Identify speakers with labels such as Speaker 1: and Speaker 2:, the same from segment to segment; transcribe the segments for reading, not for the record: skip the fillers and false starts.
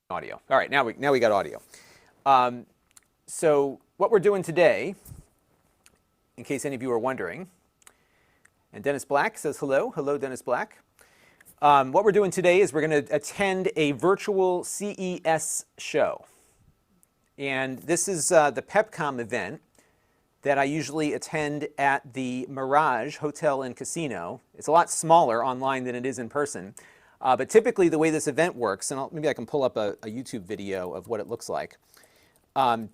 Speaker 1: Audio. All right, now we got audio. So what we're doing today, in case any of you are wondering, and Dennis Black says hello. Hello, Dennis Black. What we're doing today is we're going to attend a virtual CES show. And this is the PepCom event that I usually attend at the Mirage Hotel and Casino. It's a lot smaller online than it is in person. But typically the way this event works, and maybe I can pull up a YouTube video of what it looks like.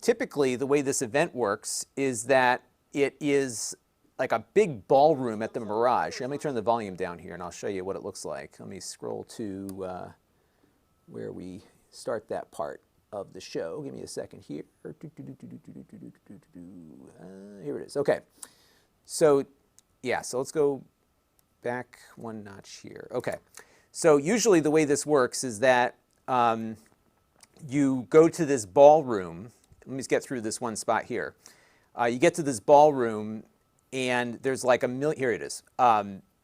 Speaker 1: Typically the way this event works is that it is like a big ballroom at the Mirage. Let me turn the volume down here and I'll show you what it looks like. Let me scroll to where we start that part of the show. Give me a second here. Here it is. Okay. So yeah, so let's go back one notch here. Okay. So usually the way this works is that you go to this ballroom. Let me just get through this one spot here. You get to this ballroom and there's like here it is.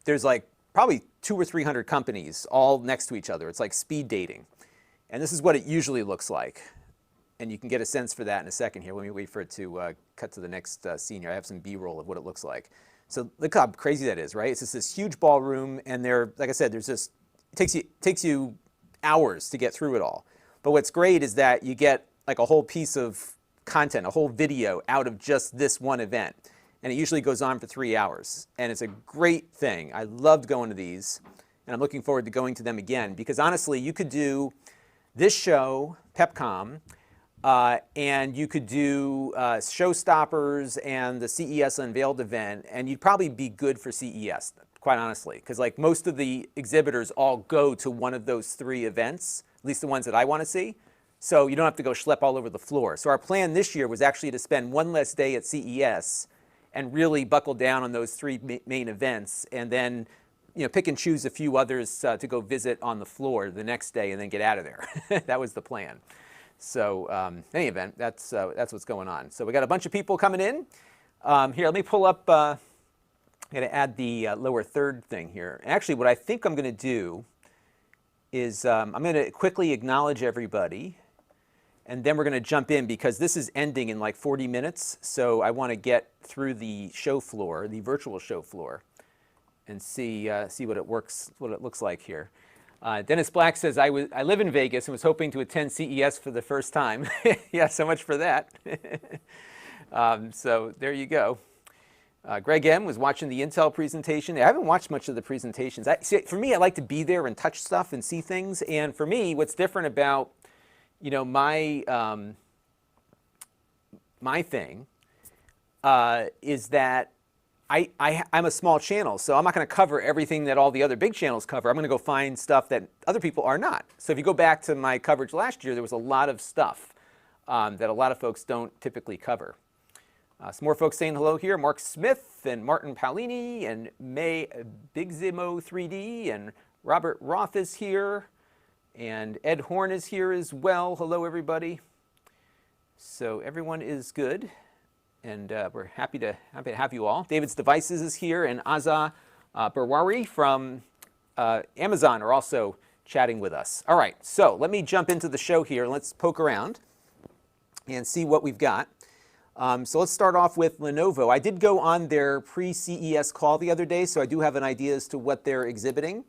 Speaker 1: There's like probably 200 or 300 companies all next to each other. It's like speed dating. And this is what it usually looks like. And you can get a sense for that in a second here. Let me wait for it to cut to the next scene here. I have some B-roll of what it looks like. So look how crazy that is, right? It's just this huge ballroom, and like I said, there's this, it takes you hours to get through it all. But what's great is that you get like a whole piece of content, a whole video out of just this one event. And it usually goes on for 3 hours. And it's a great thing. I loved going to these, and I'm looking forward to going to them again. Because honestly, you could do this show, PepCom, and you could do Showstoppers and the CES Unveiled event, and you'd probably be good for CES, quite honestly. Because like most of the exhibitors all go to one of those 3 events, at least the ones that I want to see. So you don't have to go schlep all over the floor. So our plan this year was actually to spend one less day at CES and really buckle down on those 3 main events, and then pick and choose a few others to go visit on the floor the next day and then get out of there. That was the plan. So in any event, that's what's going on. So we got a bunch of people coming in. Here, let me pull up, I'm going to add the lower third thing here. Actually, what I think I'm going to do is I'm going to quickly acknowledge everybody, and then we're going to jump in because this is ending in like 40 minutes. So I want to get through the show floor, the virtual show floor, and see what it looks like here. Dennis Black says, I live in Vegas and was hoping to attend CES for the first time. Yeah, so much for that. So there you go. Greg M. was watching the Intel presentation. I haven't watched much of the presentations. For me, I like to be there and touch stuff and see things. And for me, what's different about my thing is that I'm a small channel, so I'm not going to cover everything that all the other big channels cover. I'm going to go find stuff that other people are not. So if you go back to my coverage last year, there was a lot of stuff that a lot of folks don't typically cover. Some more folks saying hello here. Mark Smith and Martin Paolini and May Bigzimo 3D and Robert Roth is here. And Ed Horn is here as well. Hello, everybody. So everyone is good. And we're happy to have you all. David's Devices is here, and Azza Barwari from Amazon are also chatting with us. All right, so let me jump into the show here. Let's poke around and see what we've got. So let's start off with Lenovo. I did go on their pre-CES call the other day, so I do have an idea as to what they're exhibiting.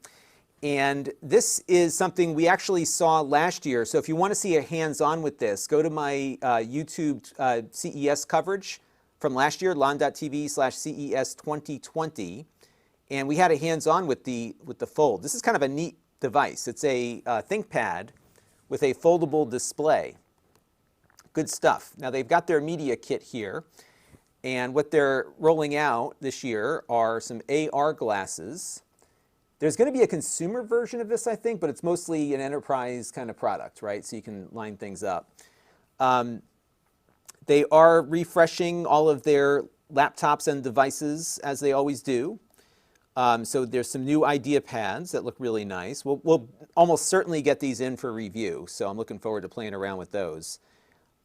Speaker 1: And this is something we actually saw last year. So if you want to see a hands-on with this, go to my YouTube CES coverage from last year, Lon.TV/CES 2020. And we had a hands-on with the Fold. This is kind of a neat device. It's a ThinkPad with a foldable display. Good stuff. Now they've got their media kit here. And what they're rolling out this year are some AR glasses. There's going to be a consumer version of this, I think, but it's mostly an enterprise kind of product, right? So you can line things up. They are refreshing all of their laptops and devices, as they always do. So there's some new idea pads that look really nice. We'll almost certainly get these in for review, so I'm looking forward to playing around with those.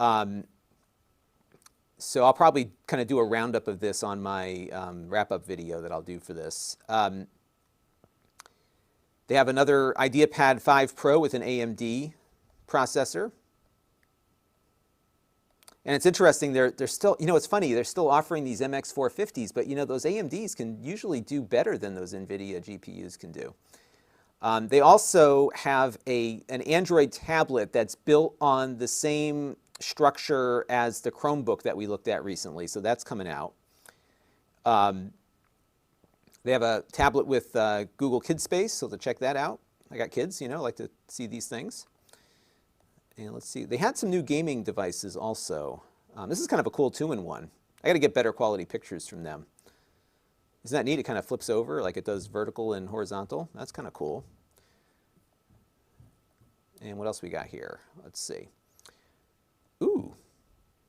Speaker 1: So I'll probably kind of do a roundup of this on my wrap-up video that I'll do for this. They have another IdeaPad 5 Pro with an AMD processor. And it's interesting, they're still, it's funny, they're still offering these MX450s, but those AMDs can usually do better than those NVIDIA GPUs can do. They also have an Android tablet that's built on the same structure as the Chromebook that we looked at recently, so that's coming out. They have a tablet with Google Kidspace, so to check that out. I got kids, I like to see these things. And let's see, they had some new gaming devices also. This is kind of a cool 2-in-1. I got to get better quality pictures from them. Isn't that neat? It kind of flips over like it does vertical and horizontal. That's kind of cool. And what else we got here? Let's see. Ooh,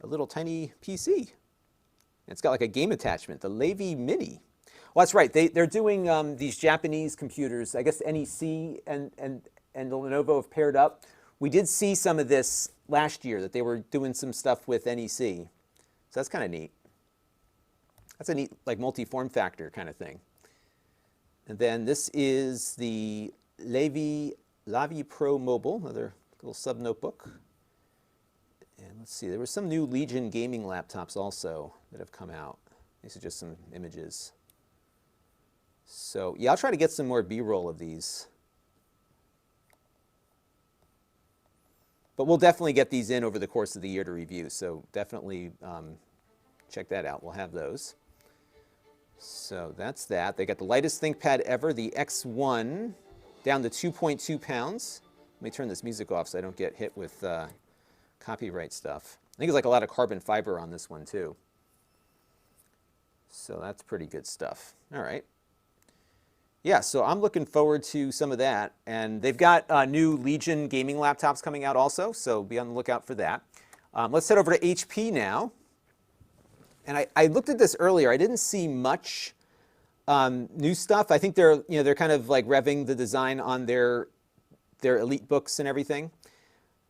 Speaker 1: a little tiny PC. It's got like a game attachment, the Levy Mini. Well, that's right. They're doing these Japanese computers. I guess NEC and the Lenovo have paired up. We did see some of this last year, that they were doing some stuff with NEC. So that's kind of neat. That's a neat, like, multi-form factor kind of thing. And then this is the Lavi Pro Mobile, another little sub-notebook. And let's see, there were some new Legion gaming laptops also that have come out. These are just some images. So yeah, I'll try to get some more B-roll of these. But we'll definitely get these in over the course of the year to review, so definitely check that out. We'll have those. So that's that. They got the lightest ThinkPad ever, the X1, down to 2.2 pounds. Let me turn this music off so I don't get hit with copyright stuff. I think there's like a lot of carbon fiber on this one too. So that's pretty good stuff. All right. Yeah, so I'm looking forward to some of that. And they've got new Legion gaming laptops coming out also, so be on the lookout for that. Let's head over to HP now. And I looked at this earlier. I didn't see much new stuff. I think they're kind of like revving the design on their Elite books and everything.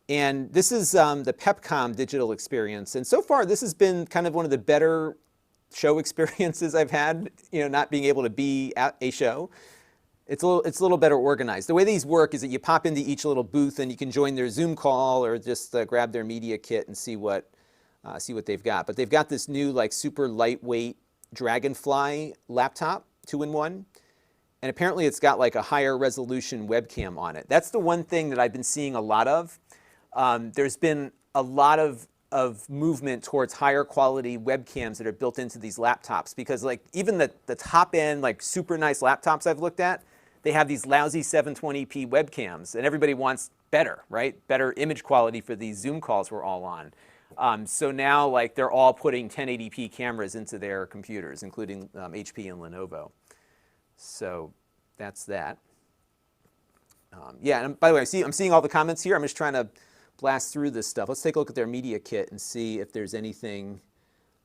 Speaker 1: And this is the Pepcom digital experience. And so far, this has been kind of one of the better show experiences I've had, not being able to be at a show. It's a little better organized. The way these work is that you pop into each little booth and you can join their Zoom call or just grab their media kit and see what they've got. But they've got this new like super lightweight Dragonfly laptop, 2-in-1. And apparently it's got like a higher resolution webcam on it. That's the one thing that I've been seeing a lot of. There's been a lot of movement towards higher quality webcams that are built into these laptops, because like even the top end like super nice laptops I've looked at, they have these lousy 720p webcams, and everybody wants better, right? Better image quality for these Zoom calls we're all on. So now like they're all putting 1080p cameras into their computers, including HP and Lenovo. So that's that. Yeah, and by the way, I'm seeing all the comments here. I'm just trying to blast through this stuff. Let's take a look at their media kit and see if there's anything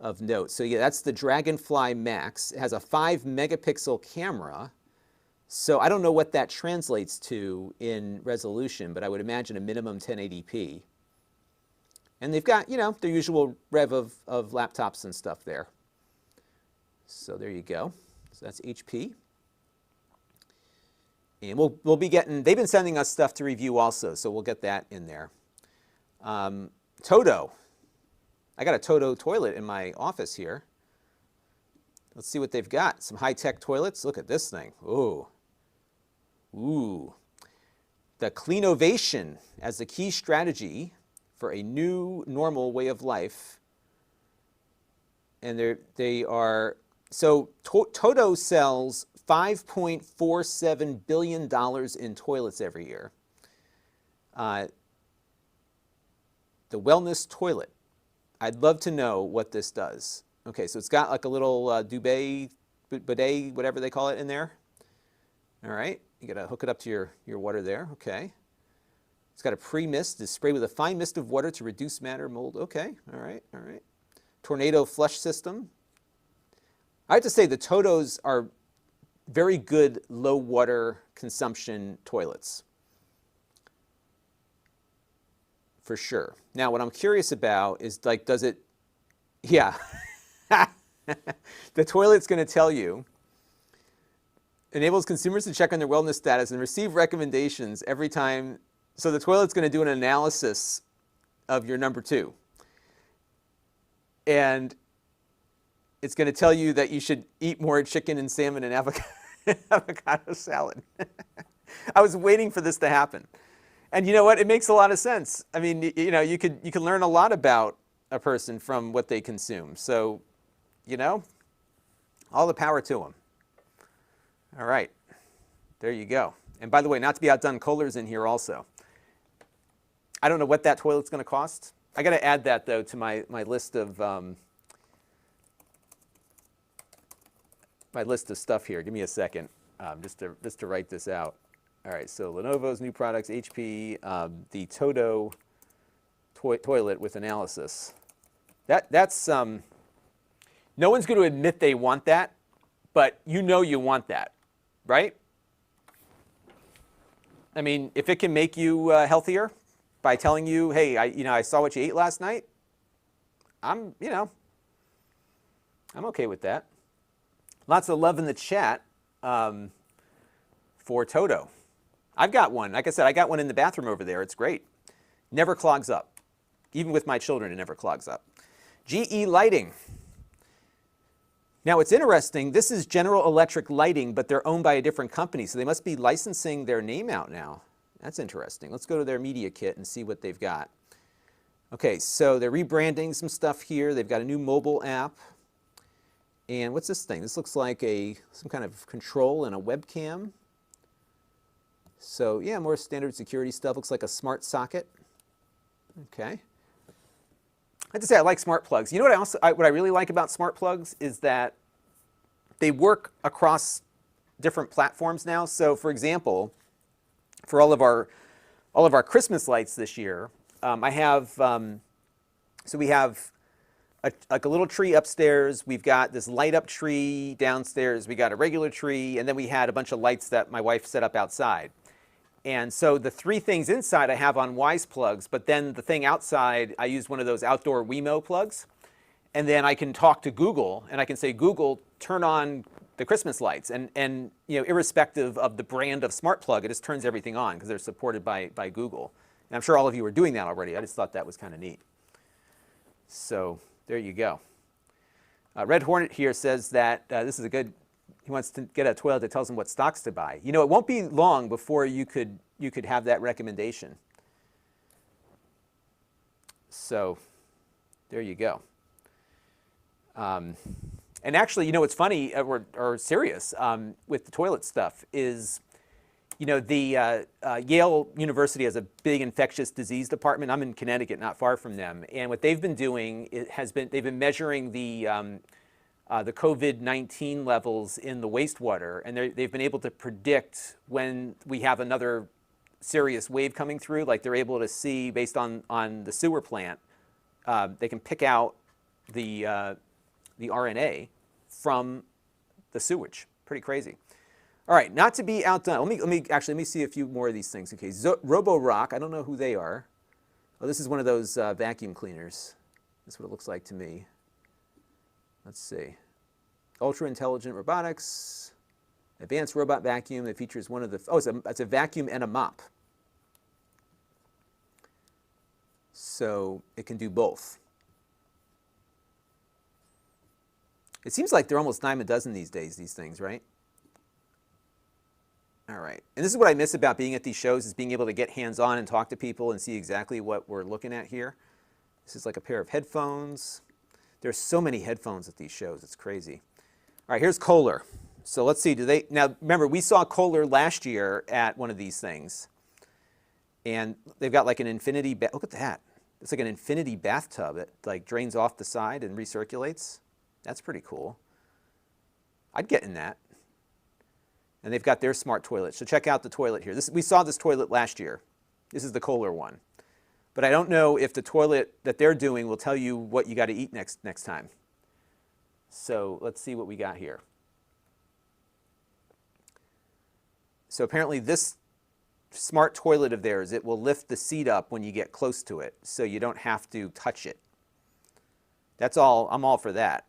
Speaker 1: of note. So yeah, that's the Dragonfly Max. It has a 5-megapixel camera. So I don't know what that translates to in resolution, but I would imagine a minimum 1080p. And they've got, their usual rev of laptops and stuff there. So there you go. So that's HP. And we'll be getting, they've been sending us stuff to review also, so we'll get that in there. Toto. I got a Toto toilet in my office here. Let's see what they've got. Some high-tech toilets. Look at this thing. Ooh. Ooh. The Cleanovation as the key strategy for a new normal way of life. And they are, so Toto sells $5.47 billion in toilets every year. The wellness toilet. I'd love to know what this does. Okay, so it's got like a little bidet, whatever they call it in there. All right, you gotta hook it up to your water there, okay. It's got a pre-mist, it's sprayed with a fine mist of water to reduce matter, mold, okay, all right. Tornado flush system. I have to say the Totos are very good low water consumption toilets. For sure. Now, what I'm curious about is, like, does it, yeah. The toilet's going to tell you, enables consumers to check on their wellness status and receive recommendations every time So the toilet's going to do an analysis of your number 2. And it's going to tell you that you should eat more chicken and salmon and avocado salad. I was waiting for this to happen. And you know what? It makes a lot of sense. I mean, you know, you can learn a lot about a person from what they consume. So, you know, all the power to them. All right. There you go. And by the way, not to be outdone, Kohler's in here also. I don't know what that toilet's going to cost. I got to add that, though, to my list of stuff here. Give me a second, just to write this out. All right. So Lenovo's new products, HP, the Toto toilet with analysis. That's no one's going to admit they want that, but you know you want that, right? I mean, if it can make you healthier by telling you, hey, I saw what you ate last night, I'm okay with that. Lots of love in the chat for Toto. I've got one. Like I said, I got one in the bathroom over there. It's great. Never clogs up. Even with my children, it never clogs up. GE Lighting. Now, it's interesting. This is General Electric Lighting, but they're owned by a different company, so they must be licensing their name out now. That's interesting. Let's go to their media kit and see what they've got. Okay, so they're rebranding some stuff here. They've got a new mobile app. And what's this thing? This looks like some kind of control and a webcam. So yeah, more standard security stuff. Looks like a smart socket. Okay. I have to say I like smart plugs. You know what I really like about smart plugs is that they work across different platforms now. So for example, for all of our Christmas lights this year, I have so we have like a little tree upstairs. We've got this light up tree downstairs. We got a regular tree, and then we had a bunch of lights that my wife set up outside. And so the 3 things inside I have on Wise plugs, but then the thing outside, I use one of those outdoor Wemo plugs. And then I can talk to Google, and I can say, Google, turn on the Christmas lights. And you know, irrespective of the brand of smart plug, it just turns everything on because they're supported by Google. And I'm sure all of you are doing that already. I just thought that was kind of neat. So there you go. Red Hornet here says that this is a good, he wants to get a toilet that tells him what stocks to buy. You know, it won't be long before you could have that recommendation. So there you go. And actually, you know, what's funny or serious with the toilet stuff is, you know, the Yale University has a big infectious disease department. I'm in Connecticut, not far from them. And what they've been doing they've been measuring the COVID-19 levels in the wastewater, and they've been able to predict when we have another serious wave coming through. Like they're able to see based on the sewer plant, they can pick out the RNA from the sewage. Pretty crazy. All right, not to be outdone. Let me see a few more of these things. Okay, Roborock. I don't know who they are. Oh, this is one of those vacuum cleaners. That's what it looks like to me. Let's see. Ultra intelligent robotics, advanced robot vacuum that features one of the. Oh, it's a vacuum and a mop. So it can do both. It seems like they're almost dime a dozen these days, these things, right? All right. And this is what I miss about being at these shows is being able to get hands-on and talk to people and see exactly what we're looking at here. This is like a pair of headphones. There's so many headphones at these shows. It's crazy. All right, here's Kohler. So let's see. Now, remember, we saw Kohler last year at one of these things. And they've got like an infinity, look at that. It's like an infinity bathtub that like drains off the side and recirculates. That's pretty cool. I'd get in that. And they've got their smart toilet. So check out the toilet here. We saw this toilet last year. This is the Kohler one. But I don't know if the toilet that they're doing will tell you what you got to eat next time. So let's see what we got here. So apparently this smart toilet of theirs, it will lift the seat up when you get close to it, so you don't have to touch it. That's all. I'm all for that.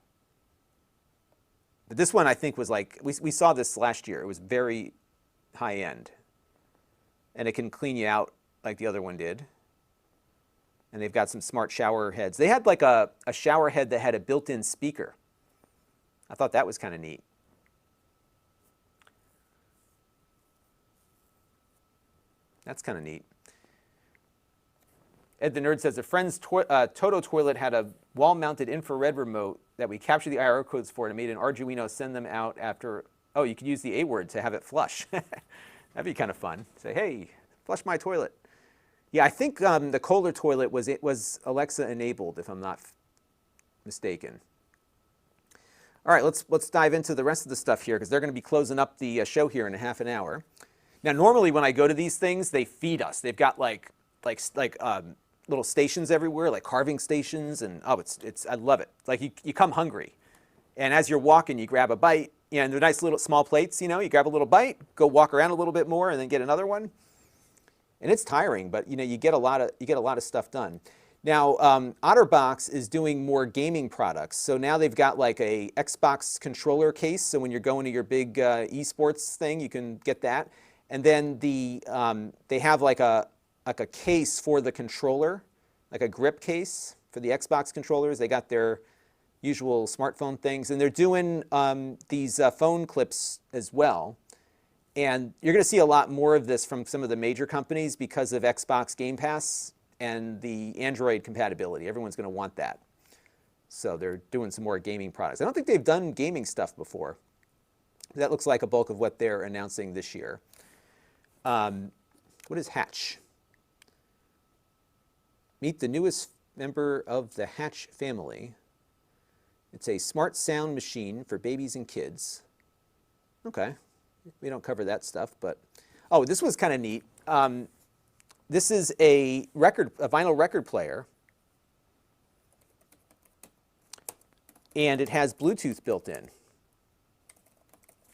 Speaker 1: But this one I think was like, we saw this last year. It was very high end. And it can clean you out like the other one did. And they've got some smart shower heads. They had like a shower head that had a built-in speaker. I thought that was kind of neat. That's kind of neat. Ed the Nerd says, a friend's Toto toilet had a wall-mounted infrared remote that we captured the IR codes for and made an Arduino send them out after, oh, you could use the A word to have it flush. That'd be kind of fun. Say, hey, flush my toilet. Yeah, I think the Kohler toilet was Alexa enabled, if I'm not mistaken. All right, let's dive into the rest of the stuff here because they're going to be closing up the show here in a half an hour. Now, normally when I go to these things, they feed us. They've got like little stations everywhere, like carving stations, and oh, I love it. It's like you come hungry, and as you're walking, you grab a bite. Yeah, and they're nice little small plates. You know, you grab a little bite, go walk around a little bit more, and then get another one. And it's tiring, but you know, you get a lot of stuff done. Now, OtterBox is doing more gaming products. So now they've got like a Xbox controller case. So when you're going to your big esports thing, you can get that. And then they have like a case for the controller, like a grip case for the Xbox controllers. They got their usual smartphone things, and they're doing these phone clips as well. And you're going to see a lot more of this from some of the major companies because of Xbox Game Pass and the Android compatibility. Everyone's going to want that. So they're doing some more gaming products. I don't think they've done gaming stuff before. That looks like a bulk of what they're announcing this year. What is Hatch? Meet the newest member of the Hatch family. It's a smart sound machine for babies and kids. Okay. We don't cover that stuff, but oh, this was kind of neat. This is a vinyl record player, and it has Bluetooth built in.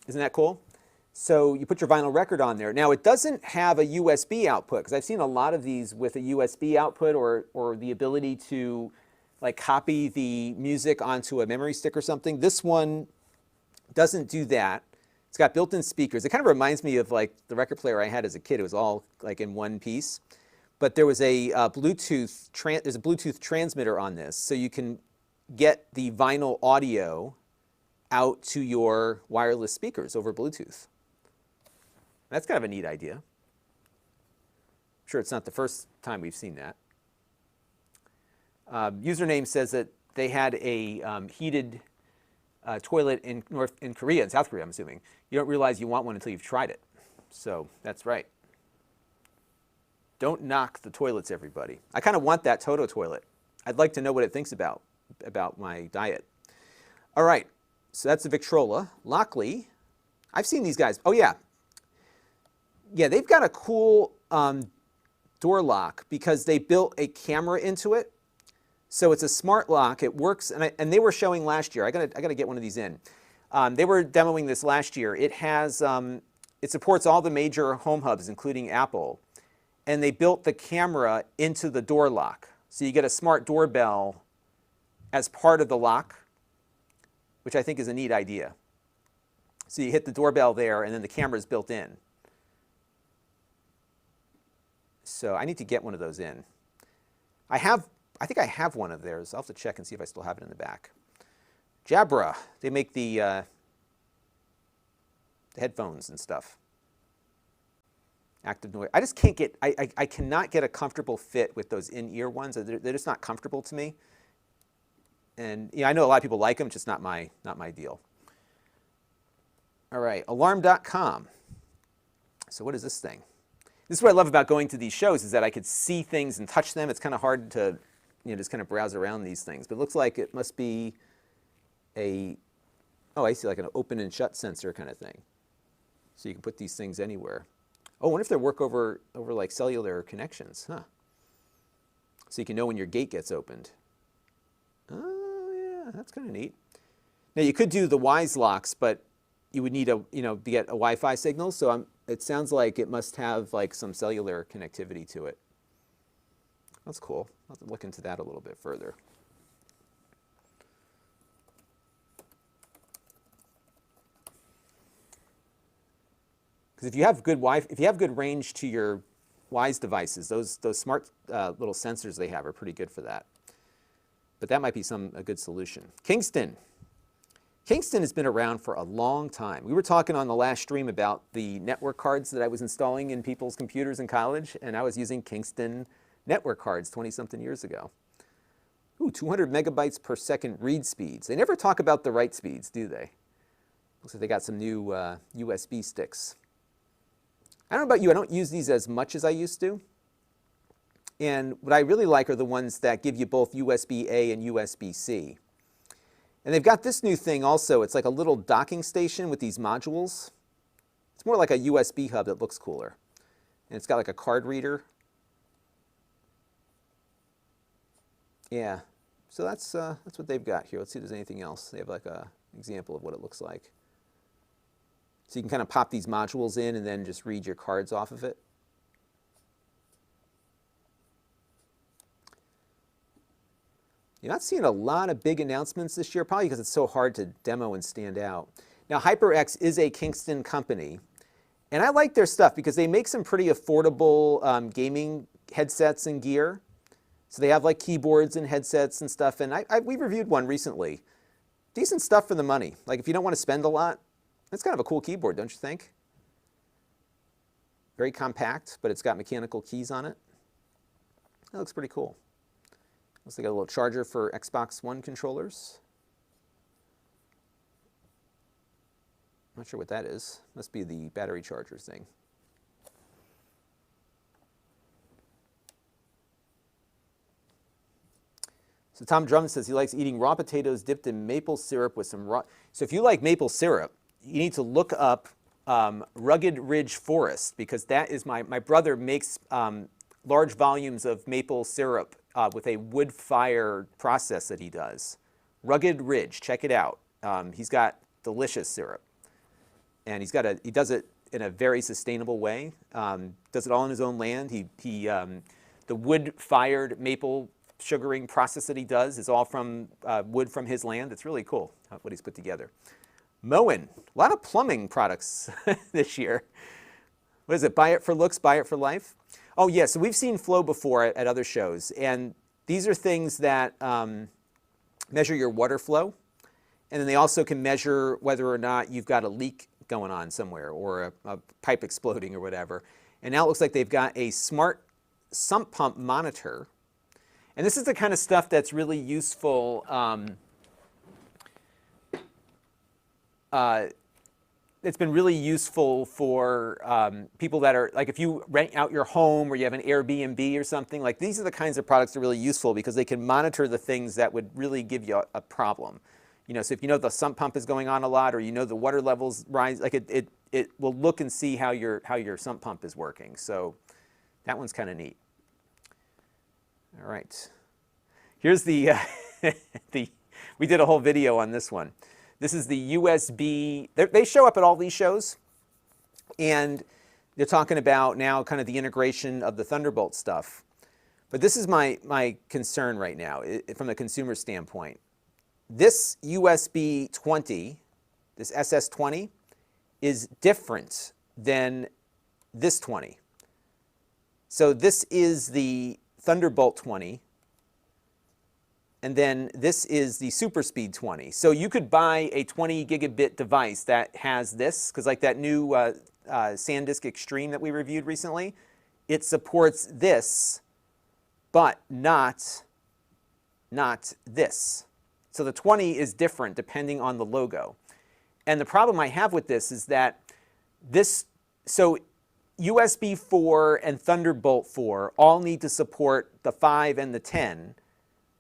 Speaker 1: Isn't that cool? So you put your vinyl record on there. Now it doesn't have a USB output because I've seen a lot of these with a USB output or the ability to like copy the music onto a memory stick or something. This one doesn't do that. It's got built-in speakers. It kind of reminds me of like the record player I had as a kid. It was all like in one piece. But there was a there's a Bluetooth transmitter on this, so you can get the vinyl audio out to your wireless speakers over Bluetooth. That's kind of a neat idea. I'm sure it's not the first time we've seen that. Username says that they had a heated toilet in South Korea, I'm assuming. You don't realize you want one until you've tried it. So that's right. Don't knock the toilets, everybody. I kind of want that Toto toilet. I'd like to know what it thinks about my diet. All right, so that's the Victrola. Lockley, I've seen these guys. Oh yeah. Yeah, they've got a cool door lock because they built a camera into it. So it's a smart lock. It works, and they were showing last year. I gotta get one of these in. They were demoing this last year. It has it supports all the major home hubs, including Apple, and they built the camera into the door lock. So you get a smart doorbell as part of the lock, which I think is a neat idea. So you hit the doorbell there, and then the camera is built in. So I need to get one of those in. I think I have one of theirs. I'll have to check and see if I still have it in the back. Jabra, they make the headphones and stuff. Active noise. I just can't get, I cannot get a comfortable fit with those in-ear ones. They're just not comfortable to me. And I know a lot of people like them, just not my deal. All right, alarm.com. So what is this thing? This is what I love about going to these shows is that I could see things and touch them. It's kind of hard to just kind of browse around these things. But it looks like it must be I see, like an open and shut sensor kind of thing. So you can put these things anywhere. Oh, I wonder if they work over like cellular connections, huh? So you can know when your gate gets opened. Oh yeah, that's kind of neat. Now you could do the Wise locks, but you would need to get a Wi-Fi signal. So it sounds like it must have like some cellular connectivity to it. That's cool. I'll have to look into that a little bit further. Because if you have good range to your Wise devices, those smart little sensors they have are pretty good for that. But that might be a good solution. Kingston. Kingston has been around for a long time. We were talking on the last stream about the network cards that I was installing in people's computers in college, and I was using Kingston network cards 20-something years ago. Ooh, 200 megabytes per second read speeds. They never talk about the write speeds, do they? Looks like they got some new USB sticks. I don't know about you, I don't use these as much as I used to. And what I really like are the ones that give you both USB-A and USB-C. And they've got this new thing also. It's like a little docking station with these modules. It's more like a USB hub that looks cooler. And it's got like a card reader. Yeah, so that's what they've got here. Let's see if there's anything else. They have like an example of what it looks like. So you can kind of pop these modules in and then just read your cards off of it. You're not seeing a lot of big announcements this year, probably because it's so hard to demo and stand out. Now, HyperX is a Kingston company, and I like their stuff because they make some pretty affordable gaming headsets and gear. So they have like keyboards and headsets and stuff, and we reviewed one recently. Decent stuff for the money. Like if you don't want to spend a lot, it's kind of a cool keyboard, don't you think? Very compact, but it's got mechanical keys on it. That looks pretty cool. Looks like a little charger for Xbox One controllers. Not sure what that is. Must be the battery charger thing. So Tom Drummond says he likes eating raw potatoes dipped in maple syrup with some raw. So if you like maple syrup, you need to look up Rugged Ridge Forest, because that is my brother makes large volumes of maple syrup with a wood fire process that he does. Rugged Ridge, check it out. He's got delicious syrup, and he does it in a very sustainable way. Does it all on his own land. The wood fired maple sugaring process that he does is all from wood from his land. It's really cool what he's put together. Moen, a lot of plumbing products this year. What is it? Buy it for looks, buy it for life. Oh yeah, so we've seen Flow before at other shows, and these are things that measure your water flow, and then they also can measure whether or not you've got a leak going on somewhere or a pipe exploding or whatever. And now it looks like they've got a smart sump pump monitor. And this is the kind of stuff that's really useful. It's been really useful for people that are, like if you rent out your home or you have an Airbnb or something, like these are the kinds of products that are really useful because they can monitor the things that would really give you a problem. You know, so if you know the sump pump is going on a lot, or you know the water levels rise, like it will look and see how your sump pump is working. So that one's kind of neat. All right, here's the, we did a whole video on this one. This is the USB, they show up at all these shows, and they're talking about now kind of the integration of the Thunderbolt stuff. But this is my concern right now from a consumer standpoint. This USB 20, this SS20, is different than this 20. So this is the Thunderbolt 20, and then this is the Super Speed 20. So you could buy a 20 gigabit device that has this, because like that new SanDisk Extreme that we reviewed recently, it supports this, but not this. So the 20 is different depending on the logo. And the problem I have with this is that so USB 4 and Thunderbolt 4 all need to support the 5 and the 10,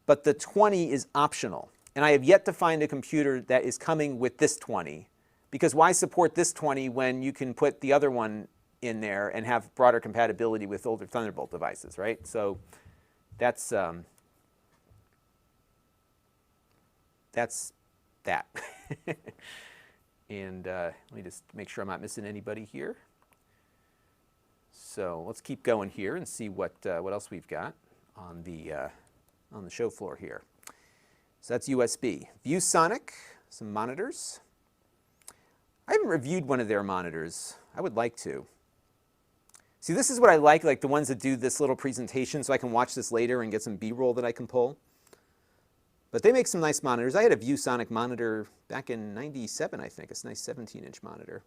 Speaker 1: but the 20 is optional. And I have yet to find a computer that is coming with this 20, because why support this 20 when you can put the other one in there and have broader compatibility with older Thunderbolt devices, right? So that's that. And let me just make sure I'm not missing anybody here. So let's keep going here and see what else we've got on the show floor here. So that's USB. ViewSonic, some monitors. I haven't reviewed one of their monitors. I would like to. See, this is what I like the ones that do this little presentation so I can watch this later and get some B-roll that I can pull. But they make some nice monitors. I had a ViewSonic monitor back in '97, I think. It's a nice 17-inch monitor.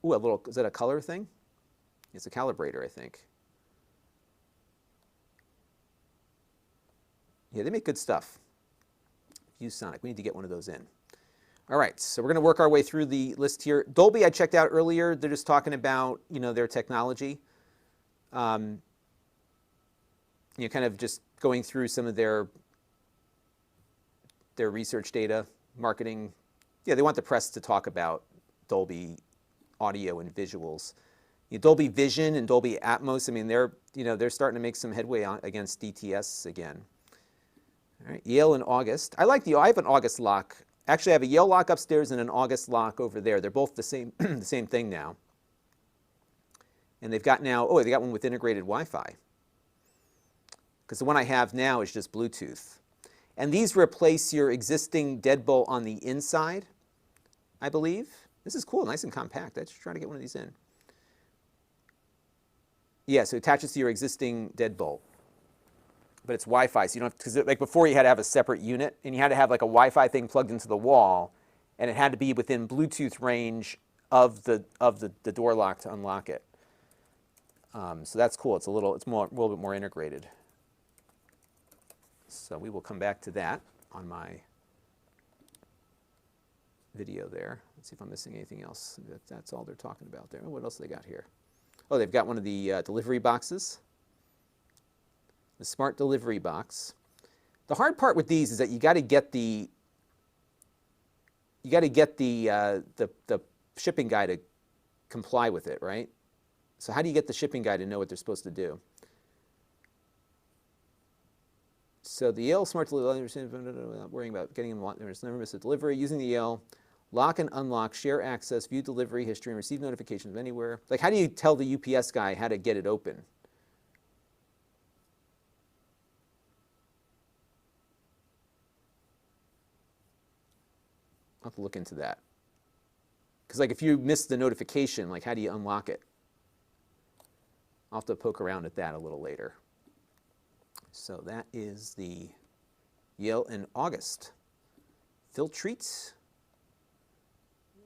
Speaker 1: Ooh, a little, is that a color thing? It's a calibrator, I think. Yeah, they make good stuff. ViewSonic, we need to get one of those in. All right, so we're going to work our way through the list here. Dolby I checked out earlier. They're just talking about, their technology. Kind of just going through some of their research data, marketing. Yeah, they want the press to talk about Dolby audio and visuals. Dolby Vision and Dolby Atmos, I mean, they're starting to make some headway against DTS again. All right, Yale in August. I have an August lock. Actually, I have a Yale lock upstairs and an August lock over there. They're both the same, the same thing now. And they've got now, they got one with integrated Wi-Fi. Because the one I have now is just Bluetooth. And these replace your existing deadbolt on the inside, I believe. This is cool, nice and compact. I just try to get one of these in. Yeah, so it attaches to your existing deadbolt. But it's Wi-Fi, so you don't have, because like before you had to have a separate unit, and you had to have like a Wi-Fi thing plugged into the wall, and it had to be within Bluetooth range of the door lock to unlock it. So that's cool. It's a little bit more integrated. So we will come back to that on my video there. Let's see if I'm missing anything else. That's all they're talking about there. What else they got here? Oh, they've got one of the delivery boxes. The smart delivery box. The hard part with these is that you got to get the shipping guy to comply with it, right? So how do you get the shipping guy to know what they're supposed to do? So the Yale smart delivery, not worrying about getting them, there's never miss a delivery. Using the Yale lock and unlock, share access, view delivery history, and receive notifications anywhere. Like, how do you tell the UPS guy how to get it open? I'll have to look into that. Because like if you miss the notification, like how do you unlock it? I'll have to poke around at that a little later. So that is the Yale in August. Filtrete,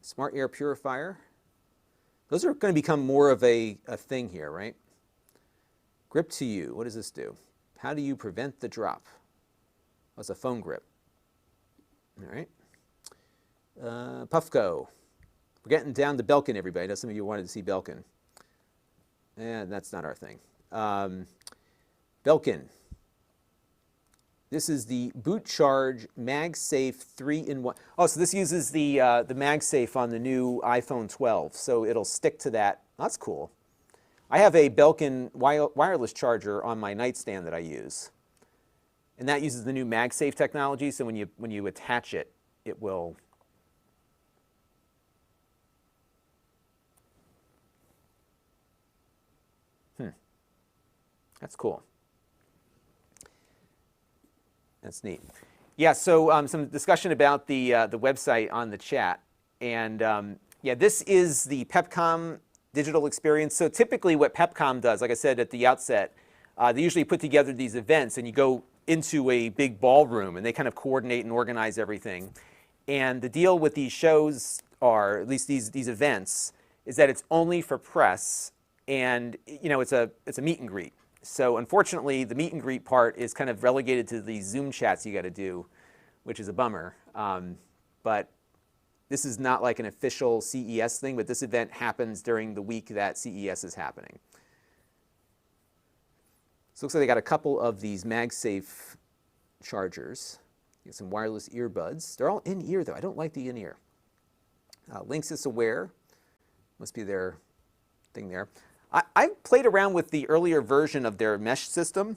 Speaker 1: smart air purifier. Those are going to become more of a thing here, right? Grip to you, what does this do? How do you prevent the drop? Oh, it's a foam grip. All right. Puffco. We're getting down to Belkin, everybody. I know some of you wanted to see Belkin. And that's not our thing. Belkin. This is the Boot Charge MagSafe 3-in-1. Oh, so this uses the MagSafe on the new iPhone 12, so it'll stick to that. That's cool. I have a Belkin wireless charger on my nightstand that I use, and that uses the new MagSafe technology. So when you attach it, it will. That's cool. That's neat. Yeah, so some discussion about the website on the chat. And yeah, this is the Pepcom digital experience. So typically what Pepcom does, like I said at the outset, they usually put together these events and you go into a big ballroom and they kind of coordinate and organize everything. And the deal with these shows, or at least these events, is that it's only for press and it's a meet and greet. So unfortunately, the meet and greet part is kind of relegated to these Zoom chats you got to do, which is a bummer. But this is not like an official CES thing, but this event happens during the week that CES is happening. So it looks like they got a couple of these MagSafe chargers. You got some wireless earbuds. They're all in-ear, though. I don't like the in-ear. Linksys Aware. Must be their thing there. I played around with the earlier version of their mesh system.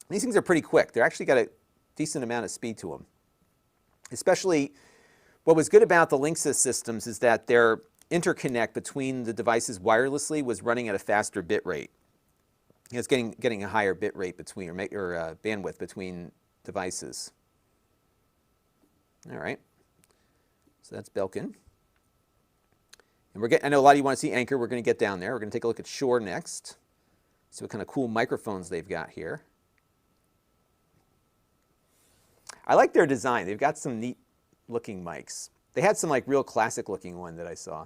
Speaker 1: These things are pretty quick. They're actually got a decent amount of speed to them. Especially, what was good about the Linksys systems is that their interconnect between the devices wirelessly was running at a faster bit rate. It's getting a higher bit rate between, or bandwidth between devices. All right. So that's Belkin. And I know a lot of you want to see Anchor. We're going to get down there. We're going to take a look at Shure next. See what kind of cool microphones they've got here. I like their design. They've got some neat looking mics. They had some like real classic looking one that I saw.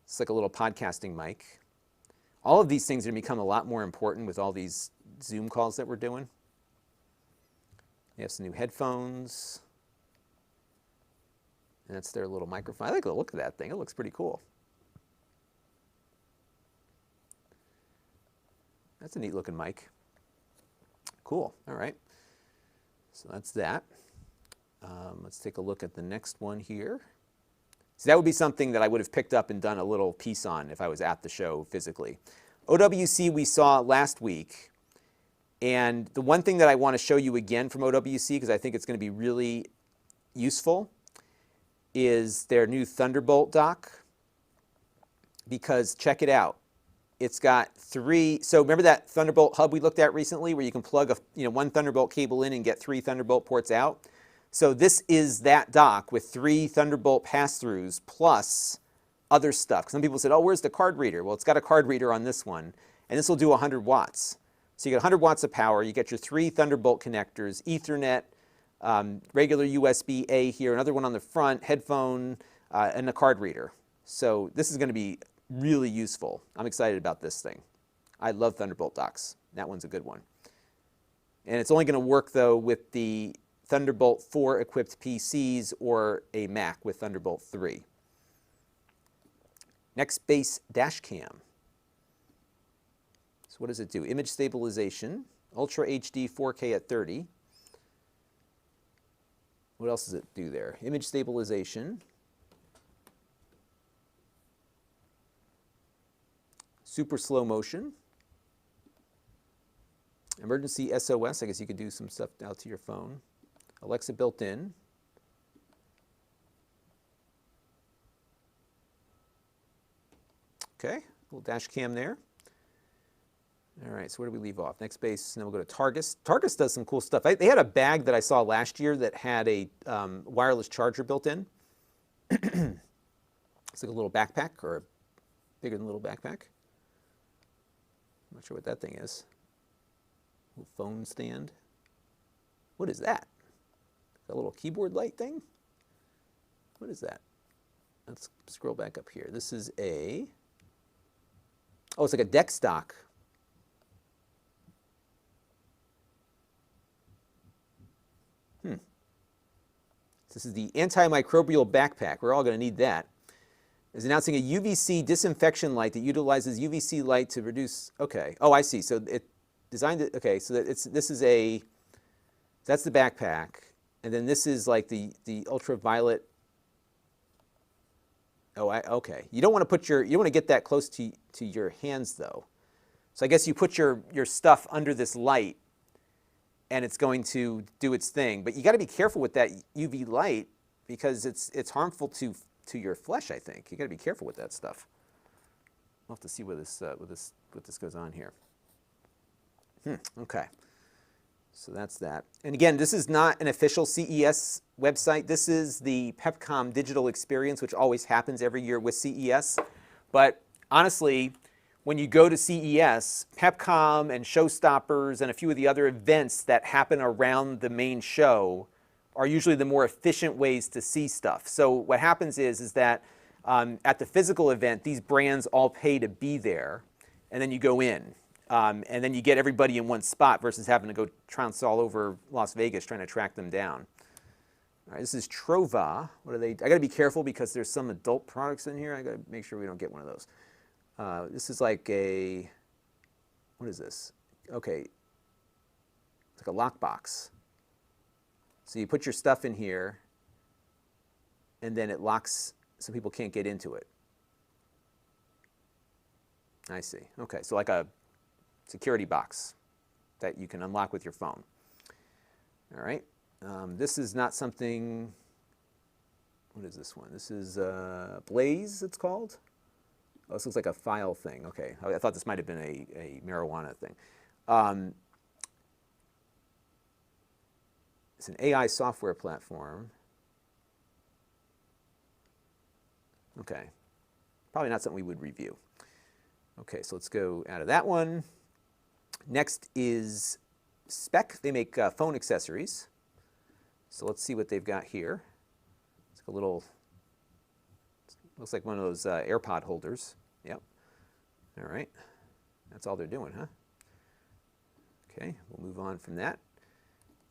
Speaker 1: It's like a little podcasting mic. All of these things are going to become a lot more important with all these Zoom calls that we're doing. They have some new headphones. And that's their little microphone. I like the look of that thing. It looks pretty cool. That's a neat looking mic. Cool. All right. So that's that. Let's take a look at the next one here. So that would be something that I would have picked up and done a little piece on if I was at the show physically. OWC we saw last week. And the one thing that I want to show you again from OWC, because I think it's going to be really useful, is their new Thunderbolt dock. Because check it out. It's got 3, so remember that Thunderbolt hub we looked at recently where you can plug one Thunderbolt cable in and get 3 Thunderbolt ports out? So this is that dock with 3 Thunderbolt pass-throughs plus other stuff. Some people said, oh, where's the card reader? Well, it's got a card reader on this one, and this will do 100 watts. So you get 100 watts of power, you get your 3 Thunderbolt connectors, Ethernet, regular USB-A here, another one on the front, headphone, and a card reader. So this is going to be really useful. I'm excited about this thing. I love Thunderbolt docks. That one's a good one. And it's only going to work, though, with the Thunderbolt 4 equipped PCs or a Mac with Thunderbolt 3. Nextbase dash cam. So what does it do? Image stabilization, Ultra HD 4K at 30. What else does it do there? Image stabilization. Super slow motion. Emergency SOS, I guess you could do some stuff out to your phone. Alexa built in. Okay, little dash cam there. All right, so where do we leave off? Nextbase, and then we'll go to Targus. Targus does some cool stuff. They had a bag that I saw last year that had a wireless charger built in. It's like a little backpack, or bigger than a little backpack. I'm not sure what that thing is. Little phone stand. What is that? A little keyboard light thing? What is that? Let's scroll back up here. This is a, oh, it's like a deck stock. This is the antimicrobial backpack. We're all going to need that. Is announcing a UVC disinfection light that utilizes UVC light to reduce, okay. Oh, I see. So it designed it, okay, so that this is a, that's the backpack. And then this is like the ultraviolet. Oh, okay. You don't want to put you don't want to get that close to your hands though. So I guess you put your stuff under this light and it's going to do its thing. But you got to be careful with that UV light because it's harmful to your flesh, I think. You got to be careful with that stuff. We'll have to see what this goes on here. Okay. So that's that. And again, this is not an official CES website. This is the Pepcom digital experience, which always happens every year with CES. But honestly, when you go to CES, Pepcom and Showstoppers and a few of the other events that happen around the main show are usually the more efficient ways to see stuff. So what happens is that at the physical event, these brands all pay to be there, and then you go in. And then you get everybody in one spot versus having to go trounce all over Las Vegas trying to track them down. All right, this is Trova. What are they? I got to be careful because there's some adult products in here. I got to make sure we don't get one of those. This is like a, what is this? Okay, it's like a lockbox. So you put your stuff in here, and then it locks so people can't get into it. I see. Okay, so like a security box that you can unlock with your phone. All right. This is not something, what is this one? This is Blaze, it's called. Oh, this looks like a file thing. Okay, I thought this might have been a marijuana thing. It's an AI software platform. Okay. probably not something we would review. Okay, so let's go out of that one. Next is Spec. They make phone accessories. So let's see what they've got here. It's like a little, looks like one of those AirPod holders. Yep. All right. That's all they're doing, huh? Okay, we'll move on from that.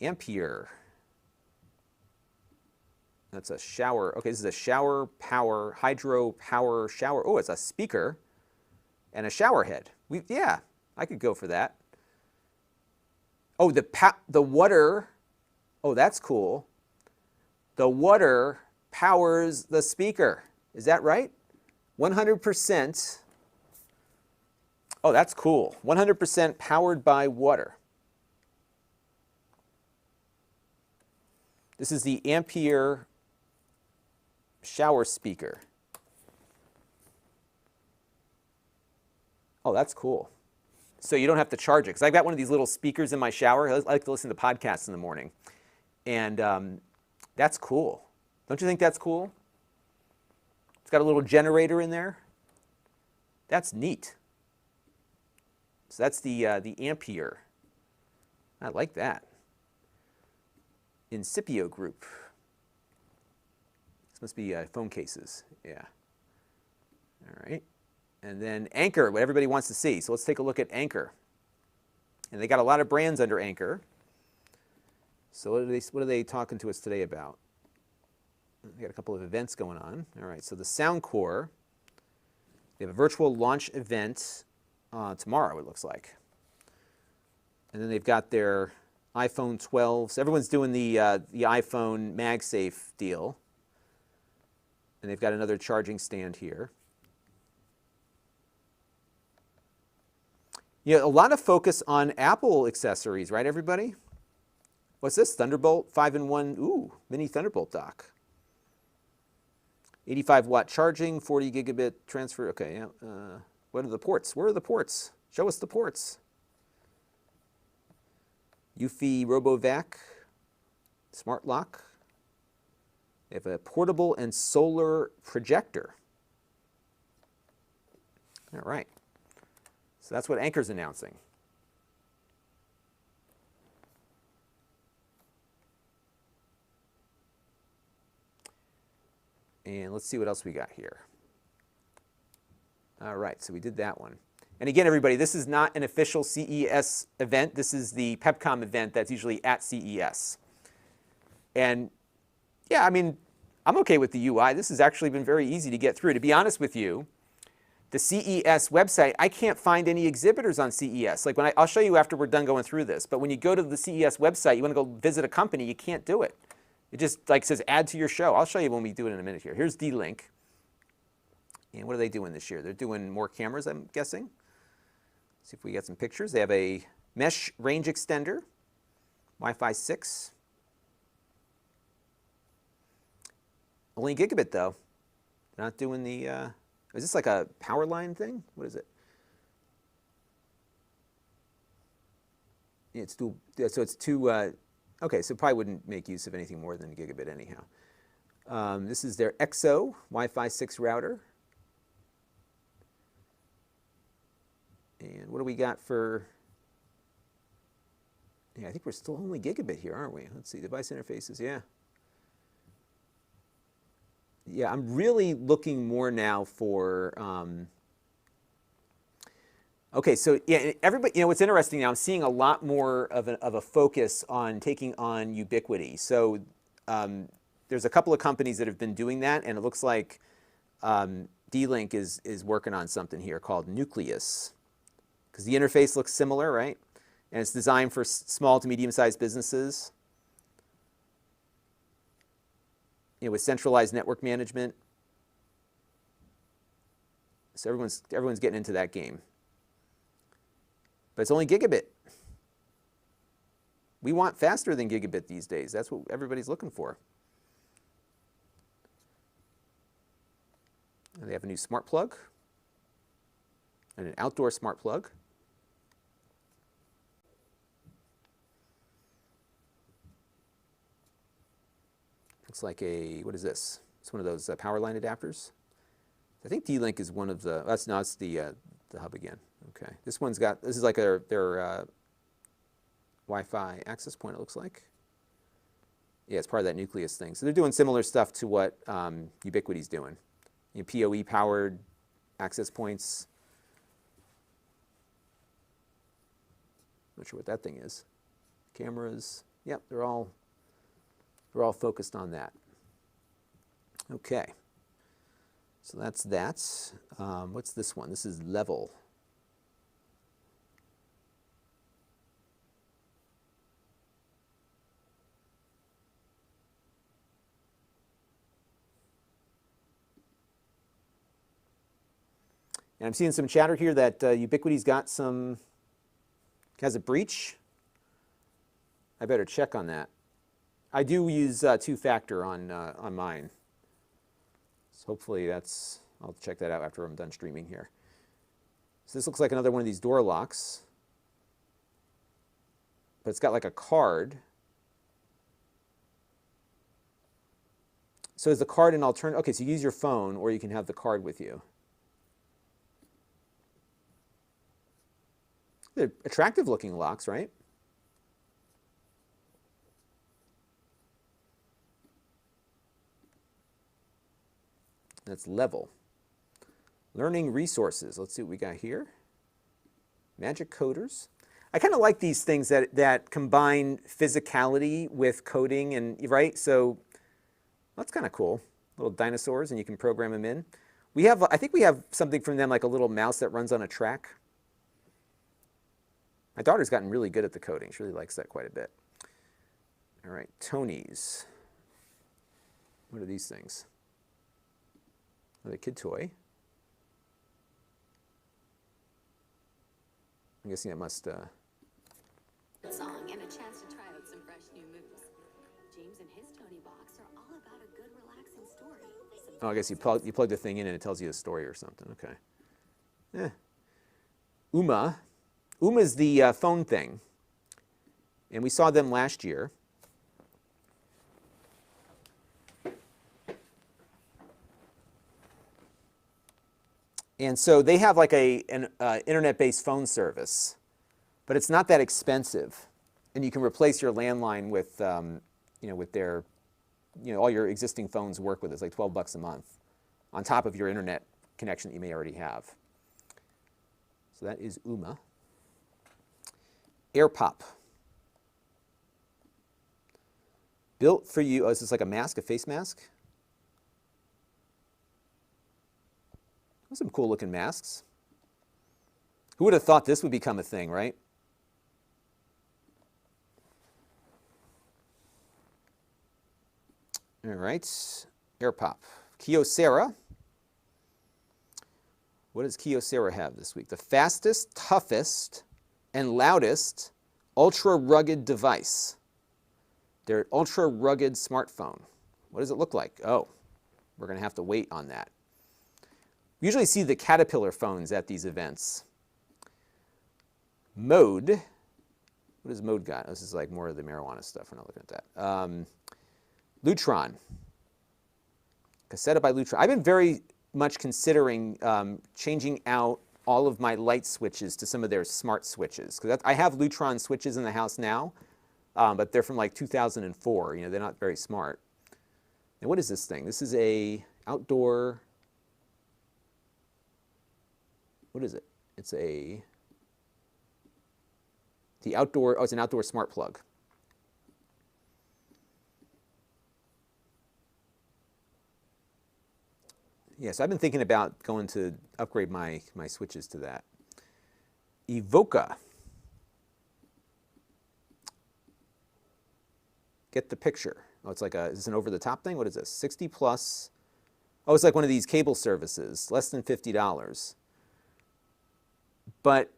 Speaker 1: Ampere. That's a shower. Okay, this is a shower power, hydro power shower. Oh, it's a speaker and a shower head. Yeah, I could go for that. Oh, the water. Oh, that's cool. The water powers the speaker. Is that right? 100%. Oh, that's cool. 100% powered by water. This is the Ampere shower speaker. Oh, that's cool. So you don't have to charge it. Because I've got one of these little speakers in my shower. I like to listen to podcasts in the morning. And that's cool. Don't you think that's cool? It's got a little generator in there. That's neat. So that's the Ampere. I like that. Incipio Group. This must be phone cases. Yeah. All right. And then Anchor, what everybody wants to see. So let's take a look at Anchor. And they got a lot of brands under Anchor. So what are they talking to us today about? They got a couple of events going on. All right. So the Soundcore, they have a virtual launch event tomorrow, it looks like. And then they've got their iPhone 12. So everyone's doing the iPhone MagSafe deal. And they've got another charging stand here. You know, a lot of focus on Apple accessories, right, everybody? What's this? Thunderbolt 5-in-1, ooh, mini Thunderbolt dock. 85-watt charging, 40 gigabit transfer. Okay, yeah. What are the ports? Where are the ports? Show us the ports. Eufy RoboVac, smart lock. They have a portable and solar projector. All right. So that's what Anchor's announcing. And let's see what else we got here. All right, so we did that one. And again, everybody, this is not an official CES event. This is the PepCom event that's usually at CES. And yeah, I mean, I'm okay with the UI. This has actually been very easy to get through. To be honest with you, the CES website, I can't find any exhibitors on CES. Like I'll show you after we're done going through this, but when you go to the CES website, you want to go visit a company, you can't do it. It just like says add to your show. I'll show you when we do it in a minute here. Here's D-Link. And what are they doing this year? They're doing more cameras, I'm guessing. See if we get some pictures. They have a mesh range extender, Wi-Fi 6. Only gigabit though. They're not doing the, is this like a power line thing? What is it? Yeah, it's dual, so it's two, okay, so probably wouldn't make use of anything more than a gigabit anyhow. This is their EXO Wi-Fi 6 router. And what do we got for, yeah, I think we're still only gigabit here, aren't we? Let's see, device interfaces, yeah. Yeah, I'm really looking more now for, okay, so yeah, everybody, you know, what's interesting now, I'm seeing a lot more of a focus on taking on ubiquity. So there's a couple of companies that have been doing that, and it looks like D-Link is working on something here called Nucleus, because the interface looks similar, right? And it's designed for small to medium-sized businesses. You know, with centralized network management. So everyone's getting into that game. But it's only gigabit. We want faster than gigabit these days. That's what everybody's looking for. And they have a new smart plug and an outdoor smart plug. Looks like a, what is this? It's one of those power line adapters. I think D-Link is one of the, that's the hub again. Okay, this one's got, this is like their Wi-Fi access point, it looks like. Yeah, it's part of that Nucleus thing. So they're doing similar stuff to what Ubiquity's doing. You know, PoE-powered access points. Not sure what that thing is. Cameras. Yep, they're all focused on that. Okay. So that's that. What's this one? This is Level. And I'm seeing some chatter here that Ubiquity's got has a breach. I better check on that. I do use two-factor on mine. So hopefully I'll check that out after I'm done streaming here. So this looks like another one of these door locks. But it's got like a card. So is the card an alternative? Okay, so you use your phone or you can have the card with you. They're attractive looking locks, right? That's Level. Learning resources. Let's see what we got here. Magic coders. I kind of like these things that combine physicality with coding, and right? So that's kind of cool. Little dinosaurs, and you can program them in. I think we have something from them, like a little mouse that runs on a track. My daughter's gotten really good at the coding. She really likes that quite a bit. All right, Tony's. What are these things? Another kid toy. I'm guessing it must.
Speaker 2: Song and a chance to try out some fresh new moves. James and his Tony box are all about a good, relaxing story.
Speaker 1: Oh, I guess you plug the thing in and it tells you a story or something. Okay. Yeah. Uma. Uma's the phone thing, and we saw them last year. And so they have like an internet-based phone service, but it's not that expensive, and you can replace your landline with, with their, all your existing phones work with it. It's like $12 a month, on top of your internet connection that you may already have. So that is Uma. AirPop. Built for you. Oh, is this like a mask, a face mask? Those are some cool looking masks. Who would have thought this would become a thing, right? All right, AirPop. Kyocera. What does Kyocera have this week? The fastest, toughest, and loudest ultra-rugged device. Their ultra-rugged smartphone. What does it look like? Oh, we're going to have to wait on that. We usually see the Caterpillar phones at these events. Mode. What has Mode got? This is like more of the marijuana stuff. We're not looking at that. Lutron. Cassetta by Lutron. I've been very much considering changing out all of my light switches to some of their smart switches. Because I have Lutron switches in the house now, but they're from like 2004. They're not very smart. And what is this thing? This is a outdoor, what is it? It's the outdoor, it's an outdoor smart plug. Yes, I've been thinking about going to upgrade my switches to that. Evoca. Get the picture. Oh, it's like is this an over-the-top thing? What is this? 60 plus. Oh, it's like one of these cable services, less than $50. But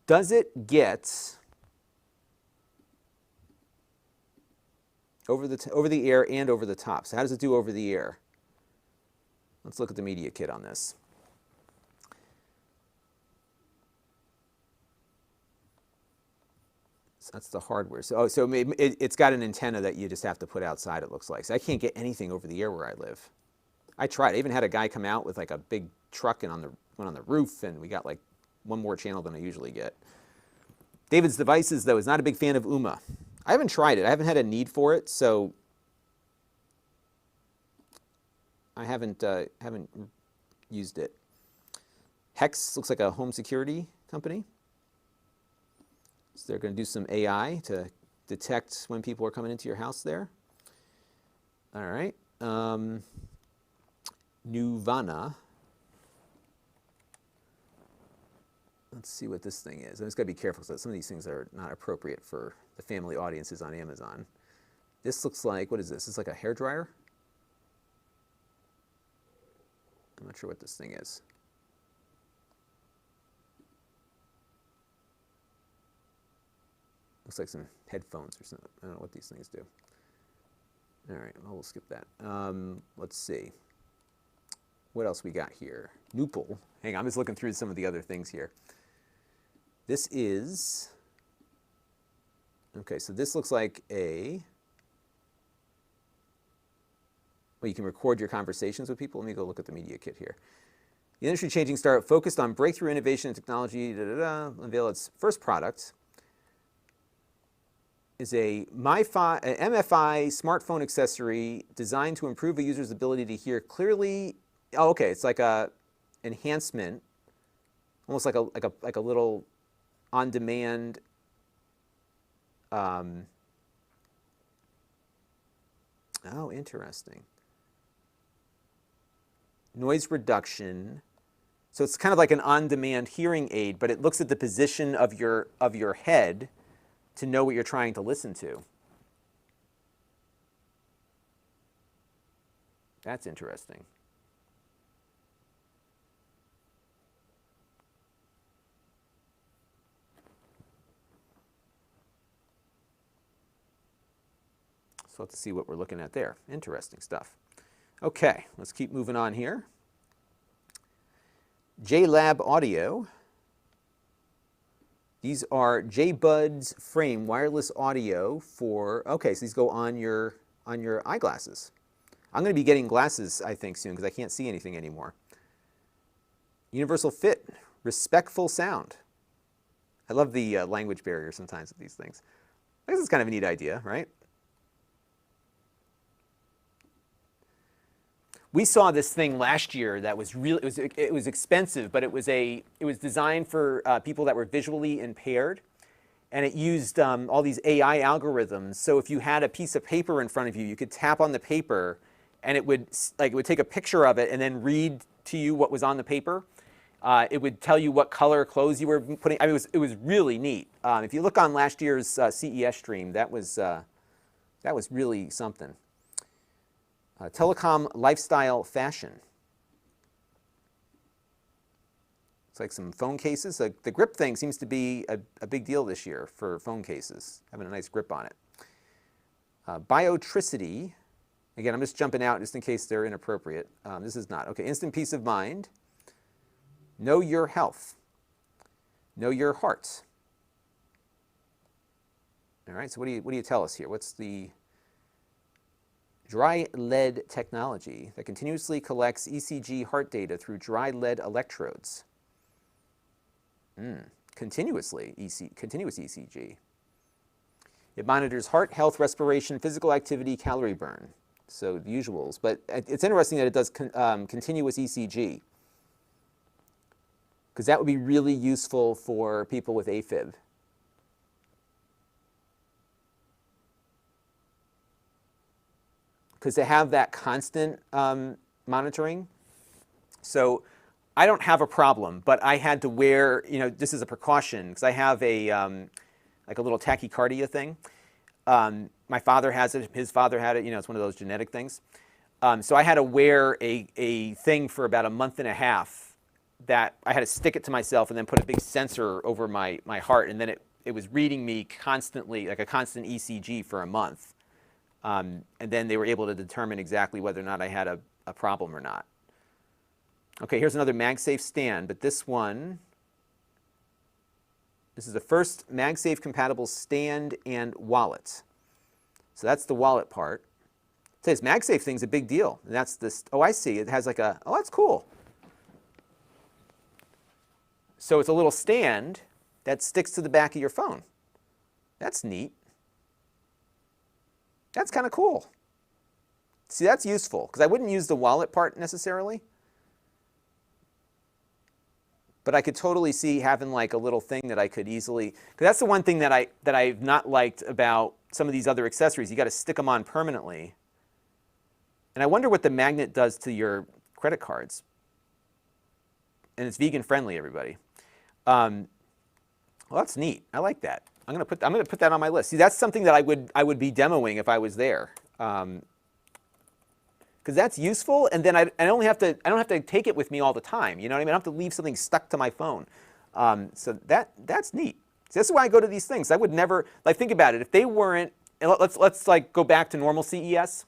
Speaker 1: does it get over the air and over the top? So how does it do over the air? Let's look at the media kit on this. So that's the hardware. So maybe it's got an antenna that you just have to put outside, it looks like. So I can't get anything over the air where I live. I tried. I even had a guy come out with like a big truck and went on the roof, and we got like one more channel than I usually get. David's Devices, though, is not a big fan of UMA. I haven't tried it. I haven't had a need for it, so I haven't used it. Hex looks like a home security company. So they're going to do some AI to detect when people are coming into your house there. All right. Nuvana. Let's see what this thing is. I just got to be careful because some of these things are not appropriate for the family audiences on Amazon. This looks like, what is this? It's like a hairdryer? I'm not sure what this thing is. Looks like some headphones or something. I don't know what these things do. All right, well, we'll skip that. Let's see. What else we got here? Nupal. Hang on, I'm just looking through some of the other things here. This is, okay, so this looks like well, you can record your conversations with people. Let me go look at the media kit here. The industry-changing startup focused on breakthrough innovation and technology, unveil its first product. Is an MFI smartphone accessory designed to improve a user's ability to hear clearly. Oh, okay, it's like a enhancement, almost like a little on-demand oh, interesting. Noise reduction. So it's kind of like an on-demand hearing aid, but it looks at the position of your head to know what you're trying to listen to. That's interesting. So let's see what we're looking at there. Interesting stuff. Okay, let's keep moving on here. JLab Audio. These are J-Buds Frame wireless audio for, okay, so these go on your eyeglasses. I'm going to be getting glasses, I think, soon because I can't see anything anymore. Universal Fit, respectful sound. I love the language barrier sometimes with these things. I guess it's kind of a neat idea, right? We saw this thing last year that was really, it was expensive, but it was designed for people that were visually impaired, and it used all these AI algorithms. So if you had a piece of paper in front of you, you could tap on the paper, and it would take a picture of it and then read to you what was on the paper. It would tell you what color clothes you were putting. I mean, it was really neat. If you look on last year's CES stream, that was really something. Telecom Lifestyle Fashion. It's like some phone cases. The grip thing seems to be a big deal this year for phone cases, having a nice grip on it. Biotricity. Again, I'm just jumping out just in case they're inappropriate. This is not. Okay, Instant Peace of Mind. Know Your Health. Know Your Heart. All right, so what do you tell us here? What's the dry lead technology that continuously collects ECG heart data through dry lead electrodes? Continuous ECG. It monitors heart health, respiration, physical activity, calorie burn. So the usuals. But it's interesting that it does continuous ECG, because that would be really useful for people with AFib. Because they have that constant monitoring. So I don't have a problem, but I had to wear, this is a precaution, because I have like a little tachycardia thing. My father has it, his father had it, it's one of those genetic things. So I had to wear a thing for about a month and a half that I had to stick it to myself and then put a big sensor over my heart, and then it was reading me constantly, like a constant ECG for a month. And then they were able to determine exactly whether or not I had a problem or not. Okay, here's another MagSafe stand, but this is the first MagSafe compatible stand and wallet. So that's the wallet part. It says MagSafe thing's a big deal. And that's this, oh, I see, it has like oh, that's cool. So it's a little stand that sticks to the back of your phone. That's neat. That's kind of cool. See, that's useful, because I wouldn't use the wallet part necessarily. But I could totally see having like a little thing that I could easily, because that's the one thing that I've not liked about some of these other accessories. You got to stick them on permanently. And I wonder what the magnet does to your credit cards. And it's vegan friendly, everybody. Well, that's neat. I like that. I'm gonna put that on my list. See, that's something that I would be demoing if I was there. Because that's useful, and then I don't have to take it with me all the time. You know what I mean? I don't have to leave something stuck to my phone. So that's neat. So this is why I go to these things. I would never, like, think about it. If they weren't, and let's like go back to normal CES.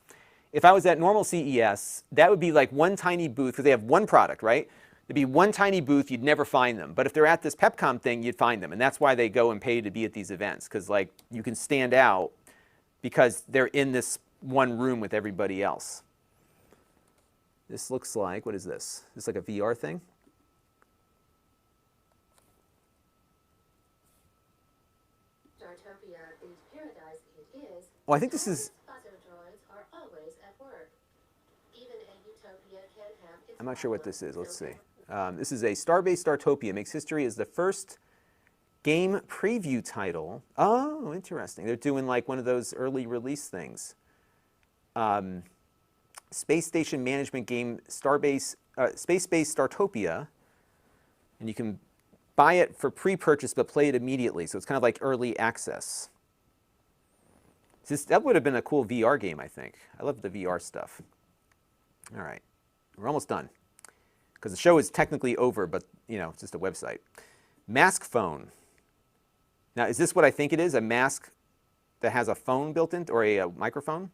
Speaker 1: If I was at normal CES, that would be like one tiny booth, because they have one product, right? There'd be one tiny booth, you'd never find them. But if they're at this PepCom thing, you'd find them. And that's why they go and pay to be at these events, because like you can stand out because they're in this one room with everybody else. This looks like, what is this? This is like a VR thing?
Speaker 3: Startopia is paradise it is.
Speaker 1: Oh, I think this is,
Speaker 3: Buzzer droids are always at work. Even a utopia can have its
Speaker 1: I'm not sure what this is. Let's see.
Speaker 3: problems.
Speaker 1: This is a Starbase Startopia. Makes history as the first game preview title. Oh, interesting. They're doing like one of those early release things. Space station management game, Space-Based Startopia, and you can buy it for pre-purchase but play it immediately, so it's kind of like early access. That would have been a cool VR game, I think. I love the VR stuff. All right, we're almost done, because the show is technically over, but you know, it's just a website. Mask phone. Now, is this what I think it is, a mask that has a phone built in, or a microphone?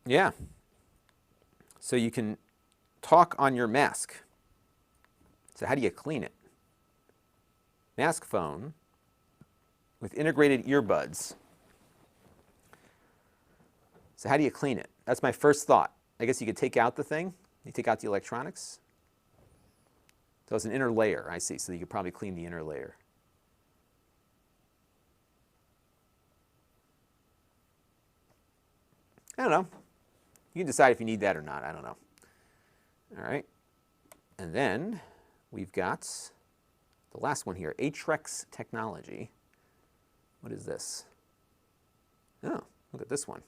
Speaker 1: Yeah. So you can talk on your mask. So how do you clean it? Mask phone with integrated earbuds. So how do you clean it? That's my first thought. I guess you could take out the thing. You take out the electronics. So it's an inner layer, I see. So you could probably clean the inner layer. I don't know. You can decide if you need that or not. I don't know. All right. And then we've got the last one here, Atrex Technology. What is this? Oh, look at this one.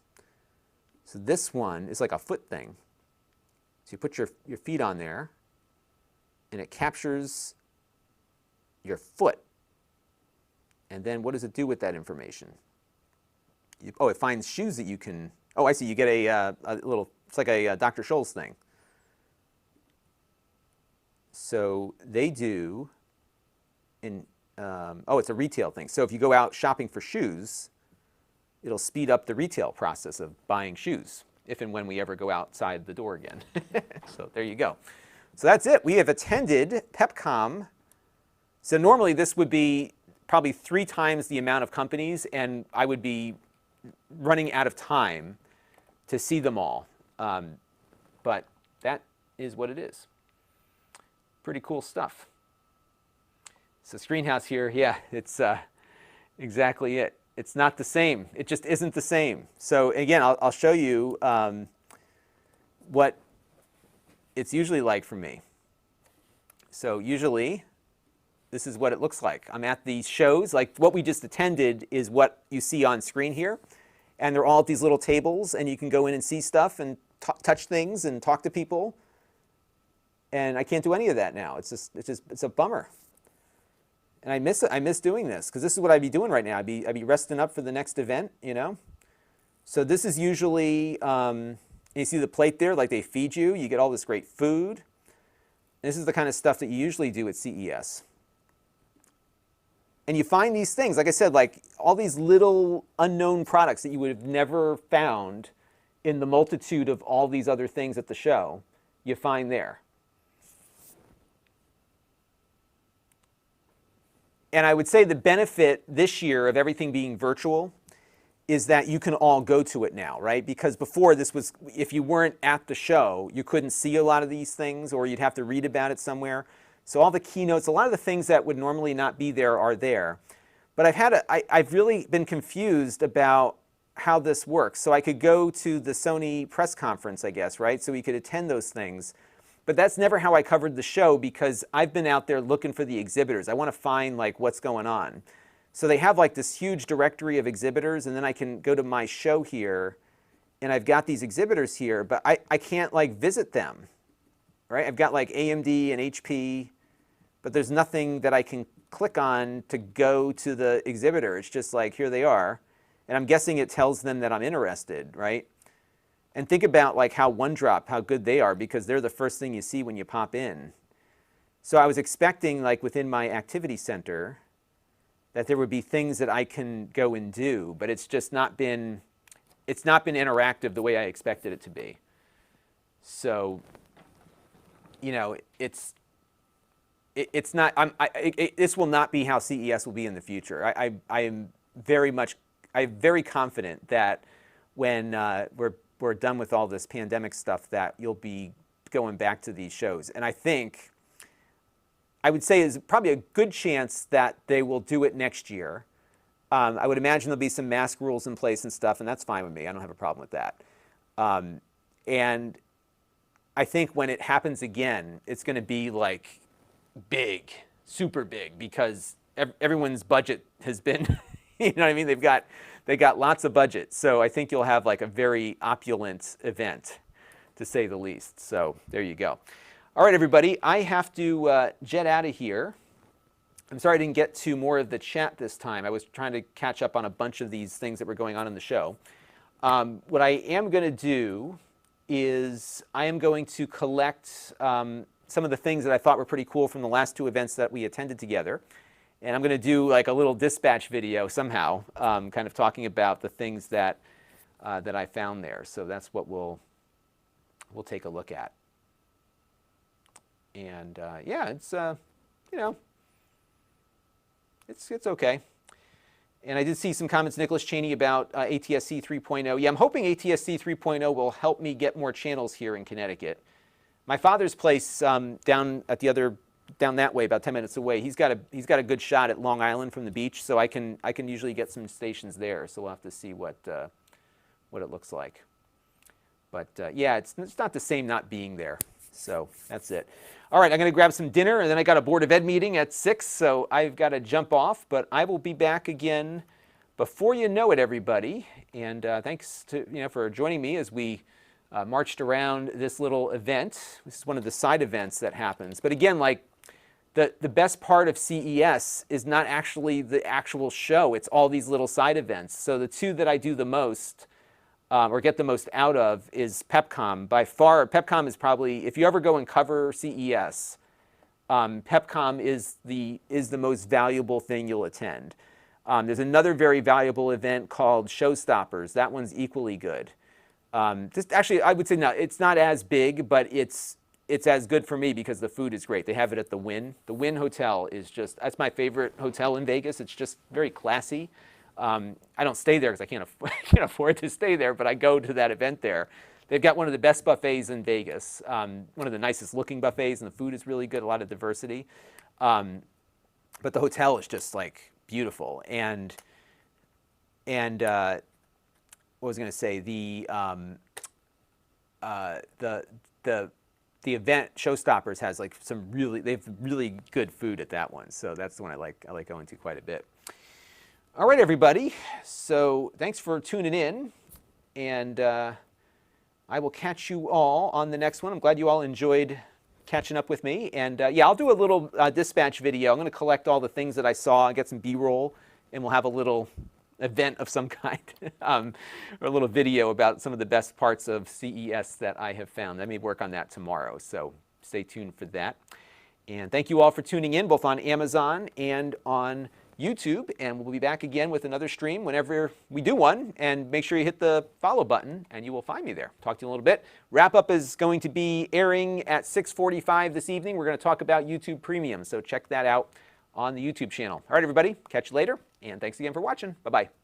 Speaker 1: So this one is like a foot thing. So you put your feet on there, and it captures your foot. And then what does it do with that information? It finds shoes that you can... Oh, I see. You get a little, it's like a Dr. Scholl's thing. So they do, it's a retail thing. So if you go out shopping for shoes, it'll speed up the retail process of buying shoes, if and when we ever go outside the door again. So there you go. So that's it. We have attended PepCom. So normally this would be probably 3 times the amount of companies, and I would be running out of time to see them all. But that is what it is. Pretty cool stuff. So Screenhouse here, yeah, it's exactly it. It's not the same. It just isn't the same. So again, I'll show you what it's usually like for me. So usually, this is what it looks like. I'm at these shows, like what we just attended is what you see on screen here. And they're all at these little tables, and you can go in and see stuff and touch things and talk to people. And I can't do any of that now. It's a bummer. And I miss doing this, because this is what I'd be doing right now. I'd be resting up for the next event, you know. So this is usually, you see the plate there, like they feed you. You get all this great food. And this is the kind of stuff that you usually do at CES. And you find these things, like I said, like all these little unknown products that you would have never found in the multitude of all these other things at the show, you find there. And I would say the benefit this year of everything being virtual is that you can all go to it now, right? Because before this was, if you weren't at the show, you couldn't see a lot of these things, or you'd have to read about it somewhere. So all the keynotes, a lot of the things that would normally not be there are there. But I've really been confused about how this works. So I could go to the Sony press conference, I guess, right? So we could attend those things. But that's never how I covered the show, because I've been out there looking for the exhibitors. I want to find like what's going on. So they have like this huge directory of exhibitors, and then I can go to my show here, and I've got these exhibitors here, but I can't like visit them, right? I've got like AMD and HP, but there's nothing that I can click on to go to the exhibitor. It's just like, here they are. And I'm guessing it tells them that I'm interested, right? And think about like how OneDrop, how good they are, because they're the first thing you see when you pop in. So I was expecting like within my activity center that there would be things that I can go and do, but it's just not been, it's not been interactive the way I expected it to be. So, you know, it's not, this will not be how CES will be in the future. I am I'm very confident that when we're done with all this pandemic stuff, that you'll be going back to these shows. And I think, I would say is probably a good chance that they will do it next year. I would imagine there'll be some mask rules in place and stuff, and that's fine with me. I don't have a problem with that. And I think when it happens again, it's going to be like big, super big, because everyone's budget has been, you know what I mean? They got lots of budget. So I think you'll have like a very opulent event, to say the least. So there you go. All right, everybody, I have to jet out of here. I'm sorry I didn't get to more of the chat this time. I was trying to catch up on a bunch of these things that were going on in the show. What I am going to do is I am going to collect some of the things that I thought were pretty cool from the last two events that we attended together. And I'm going to do like a little dispatch video somehow, kind of talking about the things that, that I found there. So that's what we'll take a look at. And yeah, it's, you know, it's okay. And I did see some comments, Nicholas Cheney, about ATSC 3.0. Yeah, I'm hoping ATSC 3.0 will help me get more channels here in Connecticut. My father's place down at the other, down that way, about 10 minutes away, he's got a good shot at Long Island from the beach, so I can usually get some stations there. So we'll have to see what it looks like. But yeah, it's not the same not being there. So that's it. All right, I'm going to grab some dinner, and then I got a Board of Ed meeting at 6, so I've got to jump off. But I will be back again before you know it, everybody. And thanks to, for joining me as we marched around this little event. This is one of the side events that happens. But again, like the best part of CES is not actually the actual show. It's all these little side events. So the two that I do the most, or get the most out of, is PepCom. By far, PepCom is probably, if you ever go and cover CES, PepCom is the most valuable thing you'll attend. There's another very valuable event called Showstoppers. That one's equally good. Actually, I would say no, it's not as big, but it's as good for me because the food is great. They have it at the Wynn. The Wynn Hotel is just, that's my favorite hotel in Vegas. It's just very classy. I don't stay there because I can't afford to stay there, but I go to that event there. They've got one of the best buffets in Vegas, one of the nicest looking buffets, and the food is really good, a lot of diversity. But the hotel is just like beautiful. And what was I going to say? The event Showstoppers has like they have really good food at that one. So that's the one I like going to quite a bit. All right, everybody. So thanks for tuning in, and I will catch you all on the next one. I'm glad you all enjoyed catching up with me. And yeah, I'll do a little dispatch video. I'm going to collect all the things that I saw and get some B-roll, and we'll have a little event of some kind, or a little video about some of the best parts of CES that I have found. I may work on that tomorrow, so stay tuned for that. And thank you all for tuning in, both on Amazon and on YouTube, and we'll be back again with another stream whenever we do one. And make sure you hit the follow button and you will find me there. Talk to you in a little bit. Wrap up is going to be airing at 6:45 this evening. We're going to talk about YouTube Premium, so check that out on the YouTube channel. All right, everybody, catch you later, and thanks again for watching. Bye-bye.